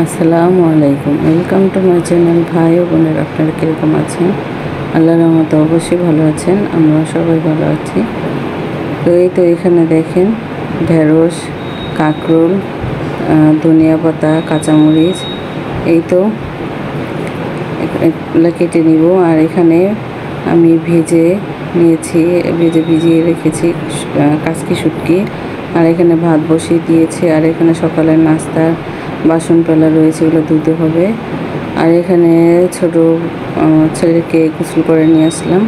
আসসালামু আলাইকুম, welcome to my channel. ভাই ও বোনের, আপনারা কীরকম আছেন? আল্লাহর রহমতে অবশ্যই ভালো আছেন, আমরা সবাই ভালো আছি। তো এই তো এখানে দেখেন ঢেঁড়স, কাঁকরোল, ধনিয়া পাতা, কাঁচামরিচ, এই তো এগুলো কেটে নিব। আর এখানে আমি ভিজিয়ে রেখেছি কাচকি শুটকি। আর এখানে ভাত বসিয়ে দিয়েছি। আর এখানে সকালের নাস্তার বাসন পেলা রয়েছে, এগুলো ধুতে হবে। আর এখানে ছোট ছেলেকে গোসল করে নিয়ে আসলাম।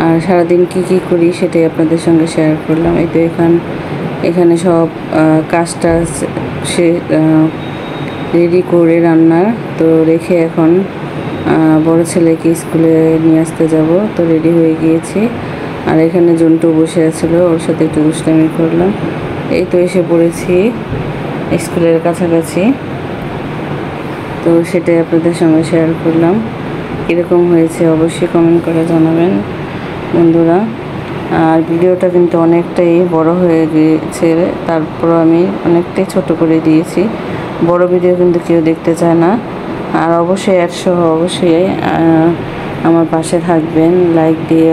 আর সারাদিন কি করি সেটাই আপনাদের সঙ্গে শেয়ার করলাম। এই তো এখানে সব কাজটা সে রেডি করে রান্নার তো রেখে এখন বড় ছেলেকে স্কুলে নিয়ে আসতে যাব। তো রেডি হয়ে গিয়েছি। আর এখানে জন্টু বসে আছিল, ওর সাথে একটু দুষ্টামি করলাম। এই তো এসে পড়েছি স্কুলের কাছাকাছি। তো সেটাই আপনাদের সঙ্গে শেয়ার করলাম। কীরকম হয়েছে অবশ্যই কমেন্ট করে জানাবেন বন্ধুরা। আর ভিডিওটা কিন্তু অনেকটাই বড় হয়ে গিয়েছে, তারপর আমি অনেকটাই ছোট করে দিয়েছি। বড় ভিডিও কিন্তু কেউ দেখতে চায় না। আর অবশ্যই অবশ্যই আমার পাশে থাকবেন, লাইক দিয়ে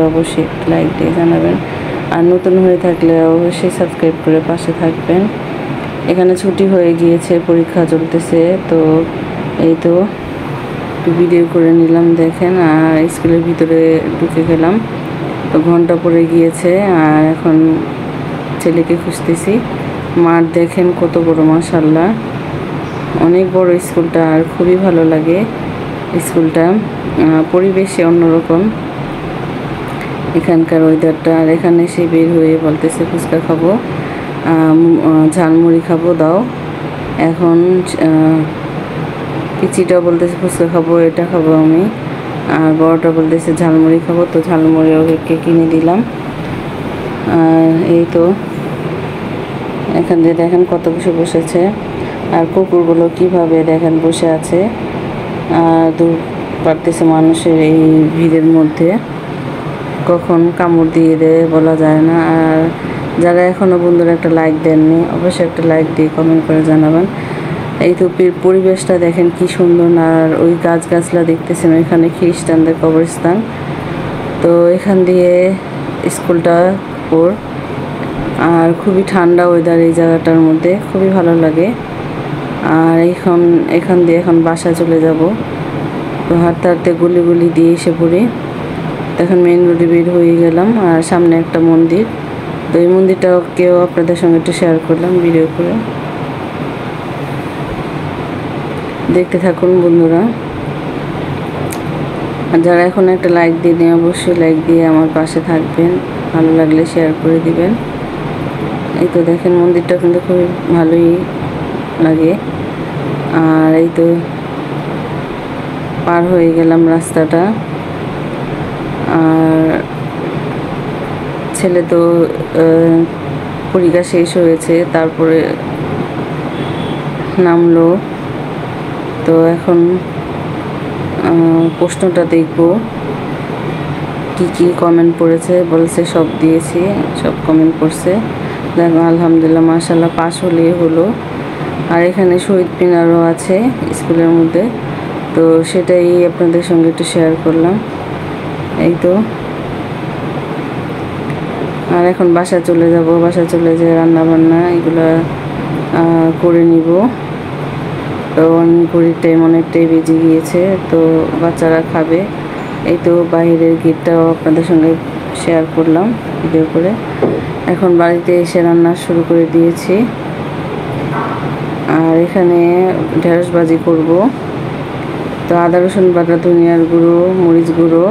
জানাবেন। আর নতুন হয়ে থাকলে অবশ্যই সাবস্ক্রাইব করে পাশে থাকবেন। এখানে ছুটি হয়ে গিয়েছে, পরীক্ষা চলতেছে, তো এই তো ভিডিও করে নিলাম দেখেন। আর স্কুলের ভিতরে ঢুকে গেলাম, তো ঘন্টা পড়ে গিয়েছে। আর এখন ছেলেকে খুঁজতেছি। মাঠ দেখেন কত বড়, মাশাআল্লাহ অনেক বড় স্কুলটা। আর খুবই ভালো লাগে স্কুলটা, পরিবেশে অন্যরকম এখানকার ওয়েদারটা। আর এখানে সে বের হয়ে বলতেছে ফুচকা খাবো, ঝালমুড়ি খাবো দাও। এখন পিচিটা বলতেছে ফুচকা খাবো, এটা খাবো আমি। আর বড়টা বলতেছে ঝালমুড়ি খাবো, তো ঝালমুড়ি ওকে কিনে দিলাম। আর এই তো এখানে দেখেন কত কিছু বসেছে। আর কুকুরগুলো কিভাবে দেখেন বসে আছে। আর দূর পারতেছে মানুষের এই ভিড়ের মধ্যে, কখন কামড় দিয়ে দেয় বলা যায় না। আর যারা এখনও বন্ধুরা একটা লাইক দেননি, অবশ্যই একটা লাইক দিয়ে কমেন্ট করে জানাবেন। এই তো পরিবেশটা দেখেন কি সুন্দর। আর ওই গাছগাছলা দেখতেছেন, ওইখানে খ্রিস্টানদের কবরস্থান। তো এখান দিয়ে স্কুলটা ওর। আর খুবই ঠান্ডা ওয়েদার এই জায়গাটার মধ্যে, খুবই ভালো লাগে। আর এখান দিয়ে এখন বাসা চলে যাব। তো হাঁটতে হাঁটতে গুলি দিয়ে এসে পড়ি। এখন মেইন রোডে বের হয়ে গেলাম। আর সামনে একটা মন্দির, তো এই মন্দিরটাকেও আপনাদের সঙ্গে একটু শেয়ার করলাম ভিডিও করে। দেখতে থাকুন বন্ধুরা। আর যারা এখন একটা লাইক দিয়ে অবশ্যই লাইক দিয়ে আমার পাশে থাকবেন, ভালো লাগলে শেয়ার করে দিবেন। এই তো দেখেন মন্দিরটা কিন্তু খুবই ভালোই লাগে। আর এই তো পার হয়ে গেলাম রাস্তাটা। আর ছেলে তো পরীক্ষা শেষ হয়েছে, তারপরে নামলো। তো এখন প্রশ্নটা দেখব কি কমেন্ট পড়েছে, বলছে সব দিয়েছি, সব কমেন্ট করছে। দেখো আলহামদুলিল্লাহ মাশাআল্লাহ পাস হলেই হলো। আর এখানে শহীদ মিনারও আছে স্কুলের মধ্যে, তো সেটাই আপনাদের সঙ্গে একটু শেয়ার করলাম। এই তো আর এখন বাসা চলে যাব। বাসা চলে যেয়ে রান্নাবান্না এগুলো করে নিব। তো ঘড়ির টাইম অনেকটাই বেজে গিয়েছে, তো বাচ্চারা খাবে। এই তো বাইরের গেটটাও আপনাদের সঙ্গে শেয়ার করলাম ভিডিও করে। এখন বাড়িতে এসে রান্না শুরু করে দিয়েছি। আর এখানে ঢেঁড়স ভাজি করব। তো আদা রসুন বাটা, ধনিয়ার গুঁড়ো, মরিচ গুঁড়ো,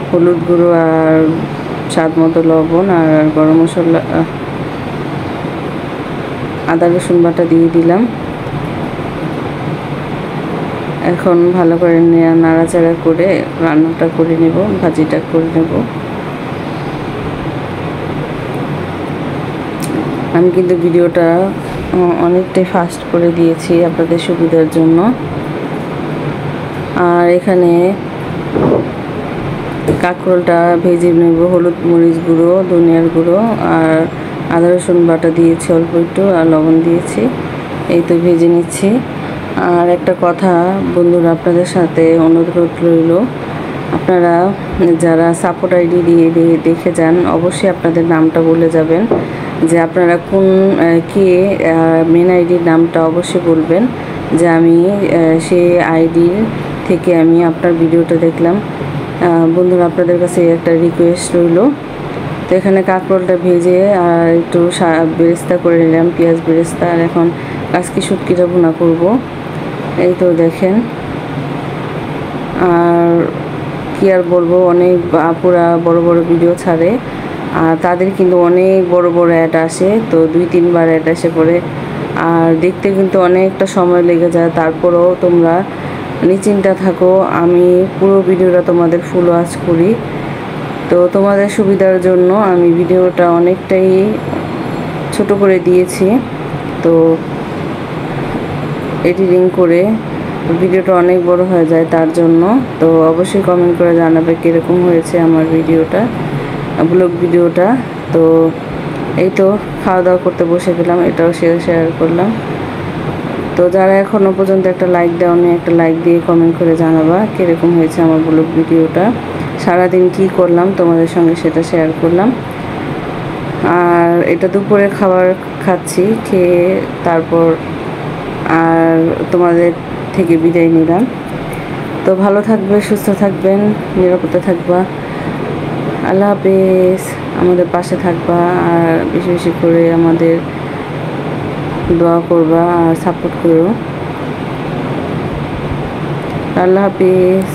হলুদ গুঁড়ো, আর স্বাদ মতো লবণ, আর গরম মশলা, আদা রসুন বাটা দিয়ে দিলাম। এখন ভালো করে নাড়াচাড়া করে রান্নাটা করে নেব, ভাজিটা করে নেব। আমি কিন্তু ভিডিওটা অনেকটাই ফাস্ট করে দিয়েছি আপনাদের সুবিধার জন্য। আর এখানে কাঁকরোলটা ভেজে নেব, হলুদ মরিচ গুঁড়ো, ধনিয়ার গুঁড়ো আর আদা রসুন বাটা দিয়েছি অল্প একটু, আর লবণ দিয়েছি। এই তো ভেজে নিচ্ছি। আর একটা কথা বন্ধুরা, আপনাদের সাথে অনুরোধ রইল, আপনারা যারা সাপোর্ট আইডি দিয়ে দেখে যান, অবশ্যই আপনাদের নামটা বলে যাবেন, যে আপনারা কোন কে মেন আইডির নামটা অবশ্যই বলবেন, যে আমি সেই আইডির থেকে আমি আপনার ভিডিওটা দেখলাম। বন্ধুরা, আপনাদের কাছে একটা রিকোয়েস্ট রইল। তো এখানে কাঁকরোলটা ভেজে আর একটু বেরেস্তা করে নিলাম, পেঁয়াজ বেরেস্তা। আর এখন কাসকি শুটকিটা ভুনা করব। এই তো দেখেন। আর কি আর বলবো, অনেক আপুরা বড় বড় ভিডিও ছাড়ে, আর তাদের কিন্তু অনেক বড় বড় অ্যাড আসে, তো 2-3 বার অ্যাড এসে পড়ে, আর দেখতে কিন্তু অনেকটা সময় লেগে যায়। তারপরেও তোমরা নিশ্চিন্তা থাকো, আমি পুরো ভিডিওটা তোমাদের ফুল ওয়াচ করি। তো তোমাদের সুবিধার জন্য আমি ভিডিওটা অনেকটাই ছোট করে দিয়েছি, তো এডিটিং করে ভিডিওটা অনেক বড় হয়ে যায় তার জন্য। তো অবশ্যই কমেন্ট করে জানাবে কীরকম হয়েছে আমার ভিডিওটা, ব্লগ ভিডিওটা। তো এই তো খাওয়া দাওয়া করতে বসে গেলাম, এটাও শেয়ার করলাম। তো যারা এখনও পর্যন্ত একটা লাইক দেওনি, একটা লাইক দিয়ে কমেন্ট করে জানাবা কীরকম হয়েছে আমার ব্লগ ভিডিওটা। সারাদিন কি করলাম তোমাদের সঙ্গে সেটা শেয়ার করলাম। আর এটা দুপুরে খাবার খাচ্ছি, খেয়ে তারপর আর তোমাদের থেকে বিদায় নিলাম। তো ভালো থাকবে, সুস্থ থাকবেন, নিরাপদে থাকবা। আল্লাহ হাফেজ। আমাদের পাশে থাকবা, আর বেশি বেশি করে আমাদের দোয়া করবা আর সাপোর্ট করো। আল্লাহ হাফেজ।